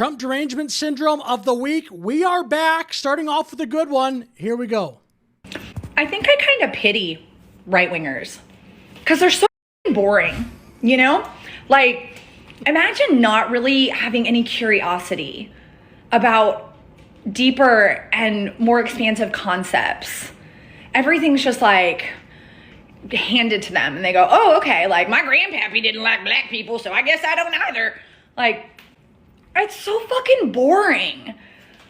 Trump derangement syndrome of the week. We are back, starting off with a good one. Here we go. I think I kind of pity right-wingers because they're so boring, you know? Like, imagine not really having any curiosity about deeper and more expansive concepts. Everything's just like handed to them and they go, oh, okay, like my grandpappy didn't like black people, so I guess I don't either. Like, it's so fucking boring.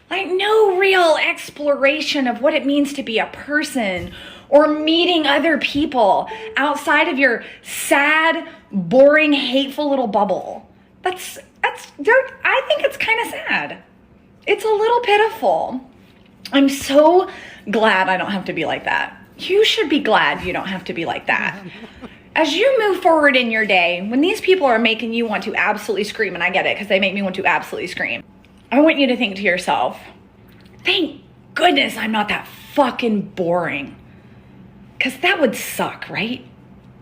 Like, no real exploration of what it means to be a person or meeting other people outside of your sad, boring, hateful little bubble. I think it's kind of sad. It's a little pitiful. I'm so glad I don't have to be like that. You should be glad you don't have to be like that. As you move forward in your day, when these people are making you want to absolutely scream, and I get it because they make me want to absolutely scream, I want you to think to yourself, thank goodness I'm not that fucking boring. Because that would suck, right?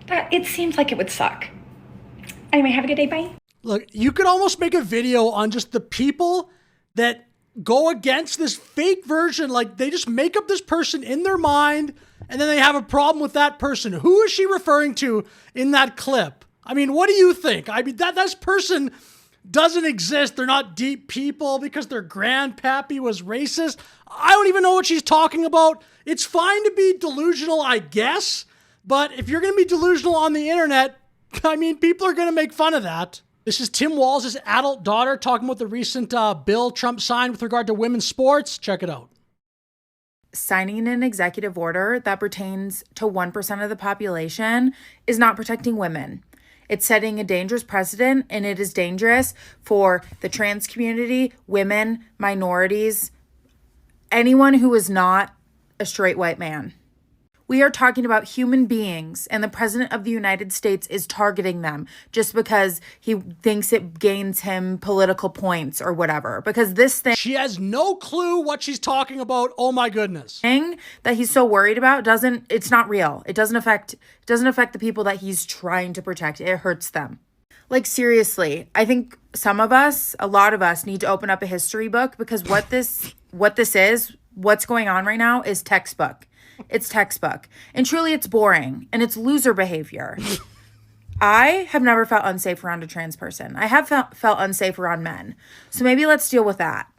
It seems like it would suck. Anyway, have a good day. Bye. Look, you could almost make a video on just the people that go against this fake version. Like, they just make up this person in their mind and then they have a problem with that person. Who is she referring to in that clip? I mean, what do you think? I mean, that person doesn't exist. They're not deep people because their grandpappy was racist. I don't even know what she's talking about. It's fine to be delusional, I guess. But if you're going to be delusional on the internet, I mean, people are going to make fun of that. This is Tim Walz' adult daughter talking about the recent bill Trump signed with regard to women's sports. Check it out. Signing an executive order that pertains to 1% of the population is not protecting women. It's setting a dangerous precedent, and it is dangerous for the trans community, women, minorities, anyone who is not a straight white man. We are talking about human beings, and the president of the United States is targeting them just because he thinks it gains him political points or whatever. Because this thing... She has no clue what she's talking about. Oh my goodness. That he's so worried about it's not real. It doesn't affect the people that he's trying to protect. It hurts them. Like, seriously, I think a lot of us need to open up a history book because what's going on right now is textbook. It's textbook. And truly, it's boring. And it's loser behavior. I have never felt unsafe around a trans person. I have felt unsafe around men. So maybe let's deal with that.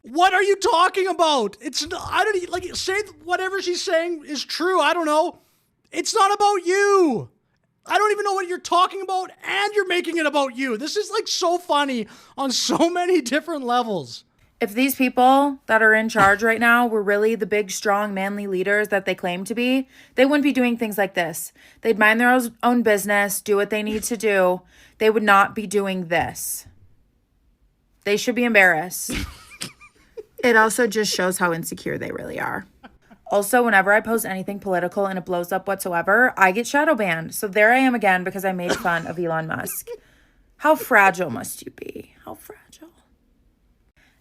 What are you talking about? Say whatever she's saying is true. I don't know. It's not about you. I don't even know what you're talking about, and you're making it about you. This is like so funny on so many different levels. If these people that are in charge right now were really the big, strong, manly leaders that they claim to be, they wouldn't be doing things like this. They'd mind their own business, do what they need to do. They would not be doing this. They should be embarrassed. It also just shows how insecure they really are. Also, whenever I post anything political and it blows up whatsoever, I get shadow banned. So there I am again because I made fun of Elon Musk. How fragile must you be? How fragile?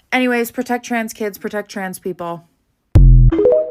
Anyways, protect trans kids, protect trans people.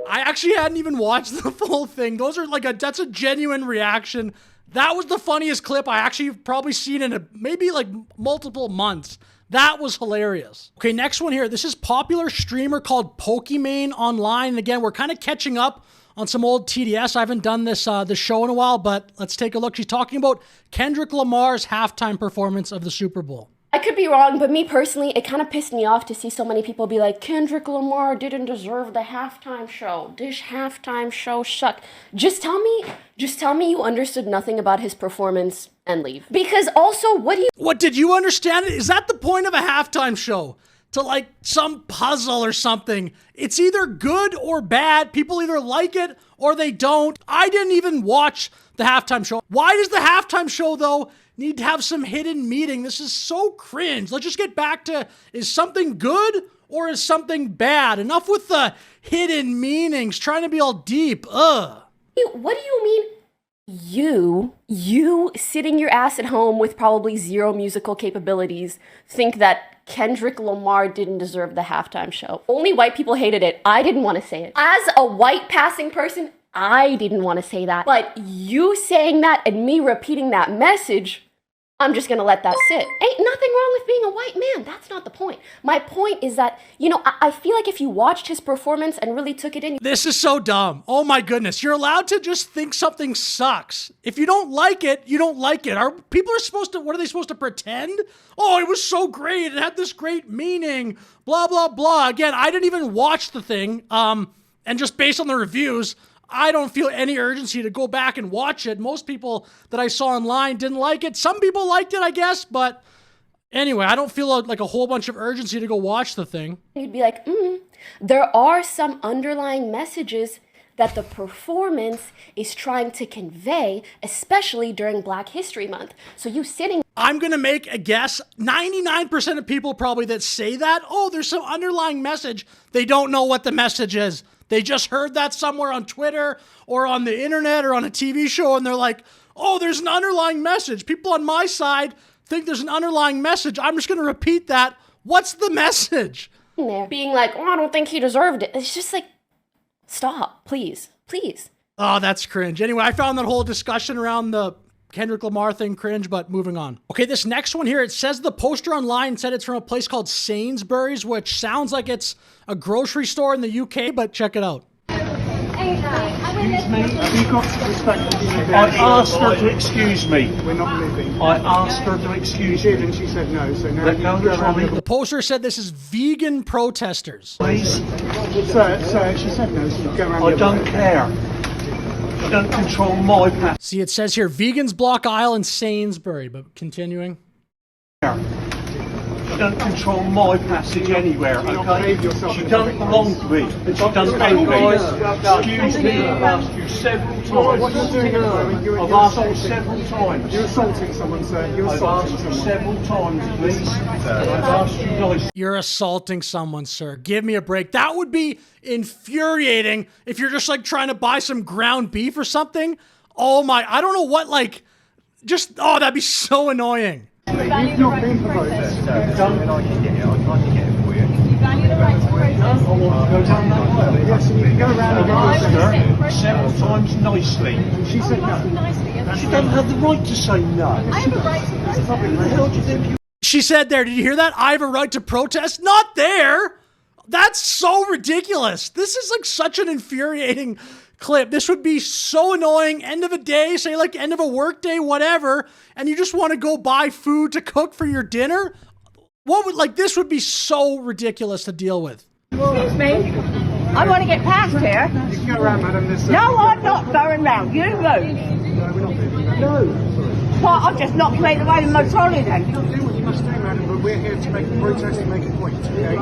I actually hadn't even watched the full thing. That's a genuine reaction. That was the funniest clip I actually have probably seen in maybe multiple months. That was hilarious. Okay, next one here. This is popular streamer called Pokimane Online. And again, we're kind of catching up on some old TDS. I haven't done this show in a while, but let's take a look. She's talking about Kendrick Lamar's halftime performance of the Super Bowl. I could be wrong, but me personally, it kind of pissed me off to see so many people be like, Kendrick Lamar didn't deserve the halftime show. This halftime show sucked. Just tell me you understood nothing about his performance and leave. Because also, What, did you understand it? Is that the point of a halftime show? To some puzzle or something. It's either good or bad. People either like it or they don't. I didn't even watch the halftime show. Why does the halftime show, though, need to have some hidden meaning? This is so cringe. Let's just get back to, is something good or is something bad? Enough with the hidden meanings, trying to be all deep. Ugh. What do you mean? You sitting your ass at home with probably zero musical capabilities think that Kendrick Lamar didn't deserve the halftime show. Only white people hated it. I didn't want to say it. As a white passing person, I didn't want to say that. But you saying that and me repeating that message I'm just gonna let that sit. Ain't nothing wrong with being a white man. That's not the point. My point is that, you know, I feel like if you watched his performance and really took it in. This is so dumb. Oh my goodness. You're allowed to just think something sucks. If you don't like it, you don't like it. People are supposed to, what are they supposed to pretend? Oh, it was so great. It had this great meaning. Blah, blah, blah. Again, I didn't even watch the thing. And just based on the reviews, I don't feel any urgency to go back and watch it. Most people that I saw online didn't like it. Some people liked it, I guess, but anyway, I don't feel like a whole bunch of urgency to go watch the thing. You'd be like, there are some underlying messages that the performance is trying to convey, especially during Black History Month. So you sitting. I'm going to make a guess. 99% of people probably that say that, oh, there's some underlying message. They don't know what the message is. They just heard that somewhere on Twitter or on the internet or on a TV show, and they're like, oh, there's an underlying message. People on my side think there's an underlying message. I'm just going to repeat that. What's the message? There being like, oh, I don't think he deserved it. It's just like, stop, please, please. Oh, that's cringe. Anyway, I found that whole discussion around the Kendrick Lamar thing cringe, but moving on. Okay, this next one here, it says the poster online said it's from a place called Sainsbury's, which sounds like it's a grocery store in the UK, but check it out. Excuse me, have you got to respect the I asked her to excuse me. We're not leaving. I asked her to excuse She did, me. and she said no, so now Let you go can go of around me. The poster said this is vegan protesters. Please, Sir, she said no, so you can go around I the don't other way. care. You don't control my path. See, it says here, vegans block aisle in Sainsbury, but continuing. You don't control my passage anywhere, okay? She doesn't belong to me. She doesn't owe me. Excuse me, I've asked you several times. What you're doing at the moment, I've asked you several times. You're assaulting someone, sir. You're I've assaulting asked you someone. several times, please. I've asked you nicely. You're assaulting someone, sir. Give me a break. That would be infuriating if you're just like trying to buy some ground beef or something. Oh my, I don't know what, like, just, oh, that'd be so annoying. You've not been provoked. Yes, and you can go around and I've get yourself. asked her several times nicely. She said no. She doesn't have the right to say no. I have a right to protest. Who the hell do you think you She said there, did you hear that? I have a right to protest. Not there. That's so ridiculous. This is like such an infuriating clip. This would be so annoying. End of a day, say like end of a work day, whatever, and you just want to go buy food to cook for your dinner. What would, like, this would be so ridiculous to deal with. Excuse me. I want to get past here. You can go around, madam. There's, No, I'm not going round. You move. No, we're not leaving. No. Well, I'll just knock you out of the way with my trolley then. You don't do what you must do, madam, but we're here to make a protest and make a point, okay?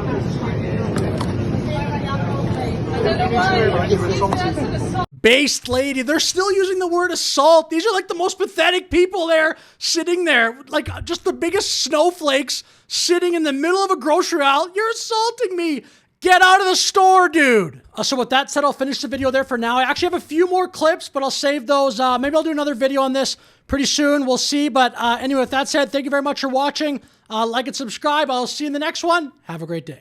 You need to realise you're assaulting. Based lady, they're still using the word assault. These are like the most pathetic people there, sitting there, like just the biggest snowflakes sitting in the middle of a grocery aisle. You're assaulting me. Get out of the store, dude. So with that said, I'll finish the video there for now. I actually have a few more clips, but I'll save those. Maybe I'll do another video on this pretty soon. We'll see. But anyway, with that said, thank you very much for watching. Like and subscribe. I'll see you in the next one. Have a great day.